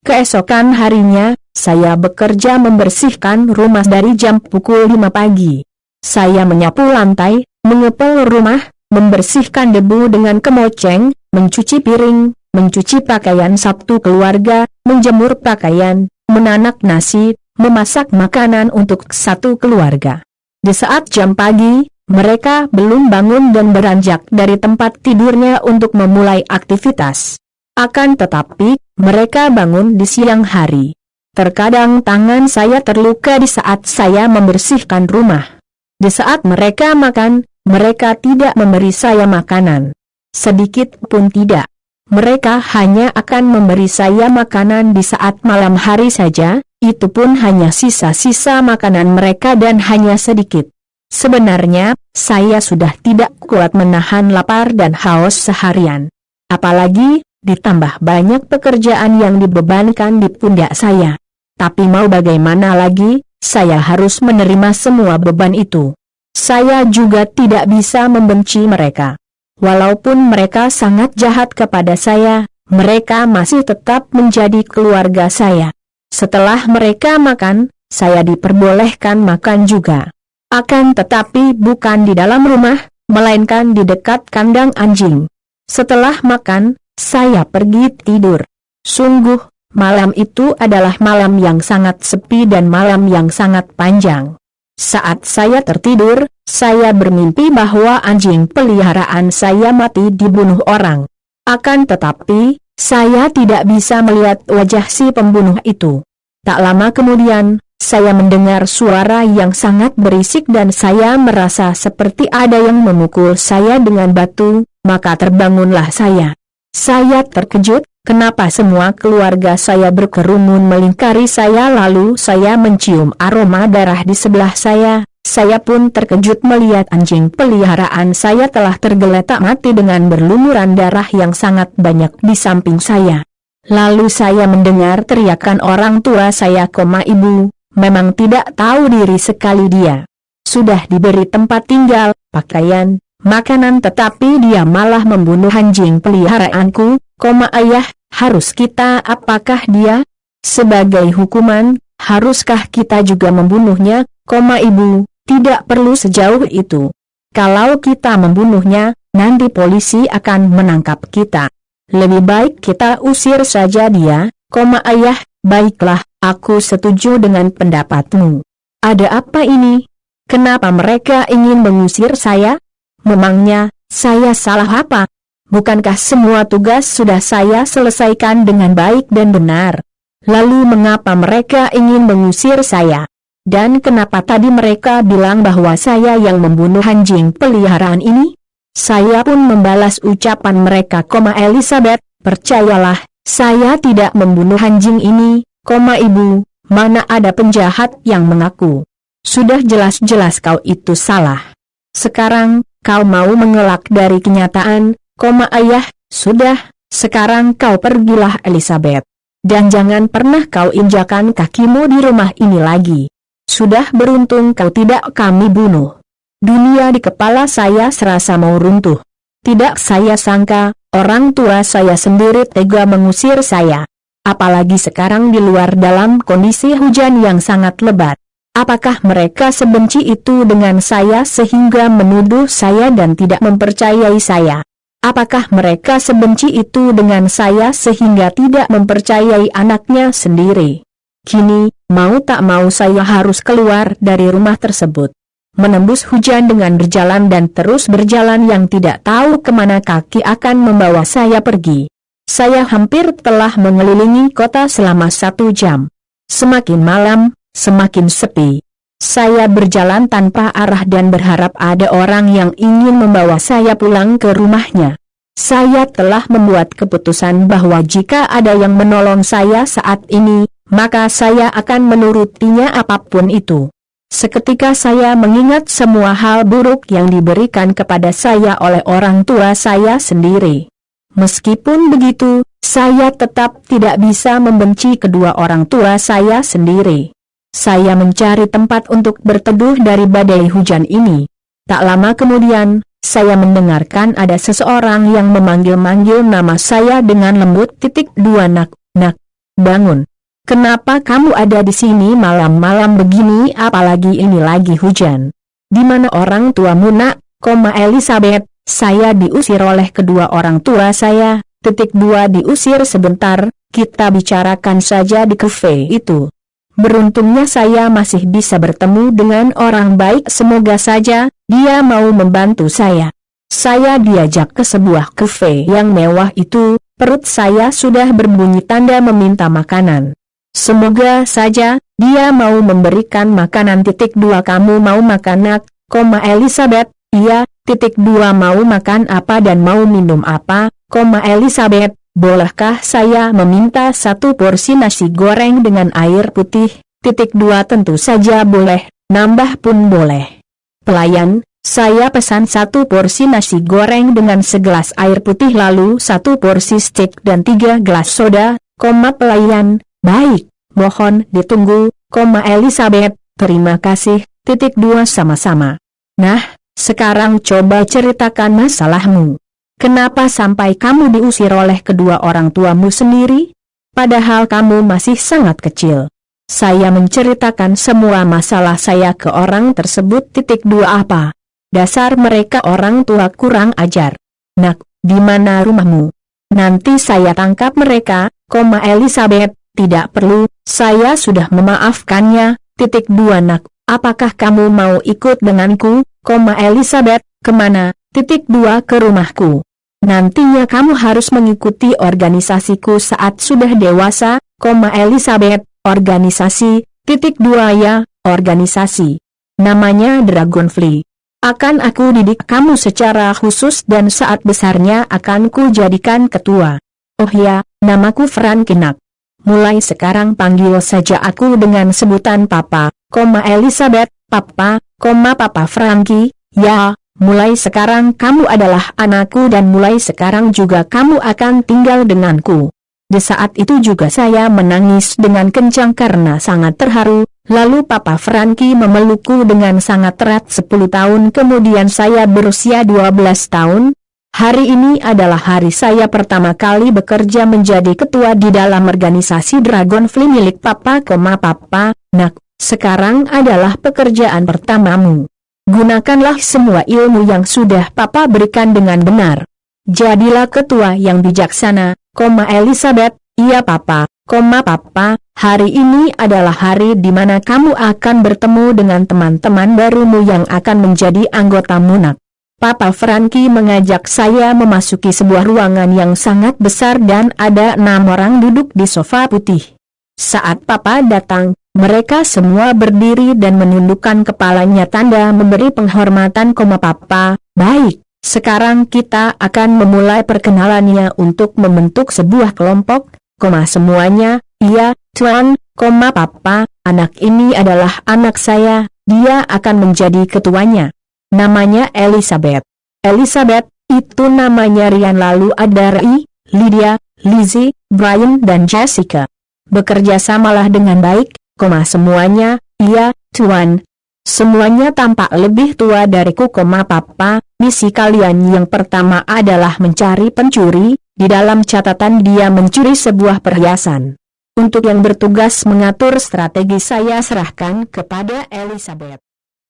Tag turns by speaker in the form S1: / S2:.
S1: Keesokan harinya, saya bekerja membersihkan rumah dari jam pukul 5 pagi. Saya menyapu lantai, mengepel rumah, membersihkan debu dengan kemoceng, mencuci piring, mencuci pakaian satu keluarga, menjemur pakaian, menanak nasi, memasak makanan untuk satu keluarga. Di saat jam pagi, mereka belum bangun dan beranjak dari tempat tidurnya untuk memulai aktivitas. Akan tetapi, mereka bangun di siang hari. Terkadang tangan saya terluka di saat saya membersihkan rumah. Di saat mereka makan, mereka tidak memberi saya makanan. Sedikit pun tidak. Mereka hanya akan memberi saya makanan di saat malam hari saja, itu pun hanya sisa-sisa makanan mereka dan hanya sedikit. Sebenarnya, saya sudah tidak kuat menahan lapar dan haus seharian. Apalagi, ditambah banyak pekerjaan yang dibebankan di pundak saya. Tapi mau bagaimana lagi, saya harus menerima semua beban itu. Saya juga tidak bisa membenci mereka. Walaupun mereka sangat jahat kepada saya, mereka masih tetap menjadi keluarga saya. Setelah mereka makan, saya diperbolehkan makan juga. Akan tetapi bukan di dalam rumah, melainkan di dekat kandang anjing. Setelah makan, saya pergi tidur. Sungguh, malam itu adalah malam yang sangat sepi dan malam yang sangat panjang. Saat saya tertidur, saya bermimpi bahwa anjing peliharaan saya mati dibunuh orang. Akan tetapi, saya tidak bisa melihat wajah si pembunuh itu. Tak lama kemudian, saya mendengar suara yang sangat berisik dan saya merasa seperti ada yang memukul saya dengan batu, maka terbangunlah saya. Saya terkejut, kenapa semua keluarga saya berkerumun melingkari saya lalu saya mencium aroma darah di sebelah saya. Saya pun terkejut melihat anjing peliharaan saya telah tergeletak mati dengan berlumuran darah yang sangat banyak di samping saya. Lalu saya mendengar teriakan orang tua saya, ibu. Memang tidak tahu diri sekali dia. Sudah diberi tempat tinggal, pakaian, makanan tetapi dia malah membunuh anjing peliharaanku, ayah, harus kita apakah dia? Sebagai hukuman, haruskah kita juga membunuhnya, ibu? Tidak perlu sejauh itu. Kalau kita membunuhnya, nanti polisi akan menangkap kita. Lebih baik kita usir saja dia, ayah. Baiklah, aku setuju dengan pendapatmu. Ada apa ini? Kenapa mereka ingin mengusir saya? Memangnya, saya salah apa? Bukankah semua tugas sudah saya selesaikan dengan baik dan benar? Lalu mengapa mereka ingin mengusir saya? Dan kenapa tadi mereka bilang bahwa saya yang membunuh anjing peliharaan ini? Saya pun membalas ucapan mereka, Elizabeth, percayalah, saya tidak membunuh anjing ini, ibu, mana ada penjahat yang mengaku. Sudah jelas-jelas kau itu salah. Sekarang, kau mau mengelak dari kenyataan, ayah, sudah, sekarang kau pergilah Elizabeth. Dan jangan pernah kau injakan kakimu di rumah ini lagi. Sudah beruntung kau tidak kami bunuh. Dunia di kepala saya serasa mau runtuh. Tidak saya sangka, orang tua saya sendiri tega mengusir saya. Apalagi sekarang di luar dalam kondisi hujan yang sangat lebat. Apakah mereka sebenci itu dengan saya sehingga menuduh saya dan tidak mempercayai saya? Apakah mereka sebenci itu dengan saya sehingga tidak mempercayai anaknya sendiri? Kini, mau tak mau saya harus keluar dari rumah tersebut. Menembus hujan dengan berjalan dan terus berjalan yang tidak tahu kemana kaki akan membawa saya pergi. Saya hampir telah mengelilingi kota selama 1 jam. Semakin malam, semakin sepi. Saya berjalan tanpa arah dan berharap ada orang yang ingin membawa saya pulang ke rumahnya. Saya telah membuat keputusan bahwa jika ada yang menolong saya saat ini, maka saya akan menurutinya apapun itu. Seketika saya mengingat semua hal buruk yang diberikan kepada saya oleh orang tua saya sendiri. Meskipun begitu, saya tetap tidak bisa membenci kedua orang tua saya sendiri. Saya mencari tempat untuk berteduh dari badai hujan ini. Tak lama kemudian, saya mendengarkan ada seseorang yang memanggil-manggil nama saya dengan lembut. 2 nak. bangun. Kenapa kamu ada di sini malam-malam begini, apalagi ini lagi hujan? Di mana orang tuamu, nak? Elizabeth, saya diusir oleh kedua orang tua saya. 2 Diusir sebentar, kita bicarakan saja di kafe itu. Beruntungnya saya masih bisa bertemu dengan orang baik, semoga saja dia mau membantu saya. Saya diajak ke sebuah kafe yang mewah itu, perut saya sudah berbunyi tanda meminta makanan. Semoga saja dia mau memberikan makanan. 2 Kamu mau makan, nak? Elizabeth, iya. 2 Mau makan apa dan mau minum apa? Elizabeth, bolehkah saya meminta 1 porsi nasi goreng dengan air putih? 2 Tentu saja boleh, nambah pun boleh. Pelayan, saya pesan 1 porsi nasi goreng dengan segelas air putih, lalu 1 porsi steak dan 3 gelas soda. Pelayan, baik, mohon ditunggu. Elizabeth, terima kasih. 2 Sama-sama. Nah, sekarang coba ceritakan masalahmu. Kenapa sampai kamu diusir oleh kedua orang tuamu sendiri? Padahal kamu masih sangat kecil. Saya menceritakan semua masalah saya ke orang tersebut. 2 Apa? Dasar mereka orang tua kurang ajar. Nak, di mana rumahmu? Nanti saya tangkap mereka. Elizabeth, tidak perlu, saya sudah memaafkannya. 2 Nak, apakah kamu mau ikut denganku? Elizabeth, kemana? 2 Ke rumahku. Nantinya kamu harus mengikuti organisasiku saat sudah dewasa. Elizabeth, organisasi? 2 Ya, organisasi. Namanya Dragonfly. Akan aku didik kamu secara khusus dan saat besarnya akan ku jadikan ketua. Oh ya, namaku Frankie, nak. Mulai sekarang panggil saja aku dengan sebutan Papa. Elizabeth, Papa, Papa Frankie. Ya, mulai sekarang kamu adalah anakku dan mulai sekarang juga kamu akan tinggal denganku. Di saat itu juga saya menangis dengan kencang karena sangat terharu. Lalu Papa Frankie memelukku dengan sangat erat. 10 tahun kemudian saya berusia 12 tahun. Hari ini adalah hari saya pertama kali bekerja menjadi ketua di dalam organisasi Dragonfly milik Papa. Papa, nak, sekarang adalah pekerjaan pertamamu. Gunakanlah semua ilmu yang sudah Papa berikan dengan benar. Jadilah ketua yang bijaksana. Elizabeth, iya Papa. Papa, hari ini adalah hari di mana kamu akan bertemu dengan teman-teman barumu yang akan menjadi anggotamu, nak. Papa Frankie mengajak saya memasuki sebuah ruangan yang sangat besar dan ada 6 orang duduk di sofa putih. Saat Papa datang, mereka semua berdiri dan menundukkan kepalanya tanda memberi penghormatan. Papa, baik, sekarang kita akan memulai perkenalannya untuk membentuk sebuah kelompok. Semuanya, iya, Tuan. Papa, anak ini adalah anak saya, dia akan menjadi ketuanya. Namanya Elizabeth. Elizabeth, itu namanya Rian. Lalu ada Ray, Lydia, Lizzie, Brian dan Jessica. Bekerja samalah dengan baik. Semuanya, iya, Tuan. Semuanya tampak lebih tua dariku. Papa, misi kalian yang pertama adalah mencari pencuri. Di dalam catatan dia mencuri sebuah perhiasan. Untuk yang bertugas mengatur strategi saya serahkan kepada Elizabeth.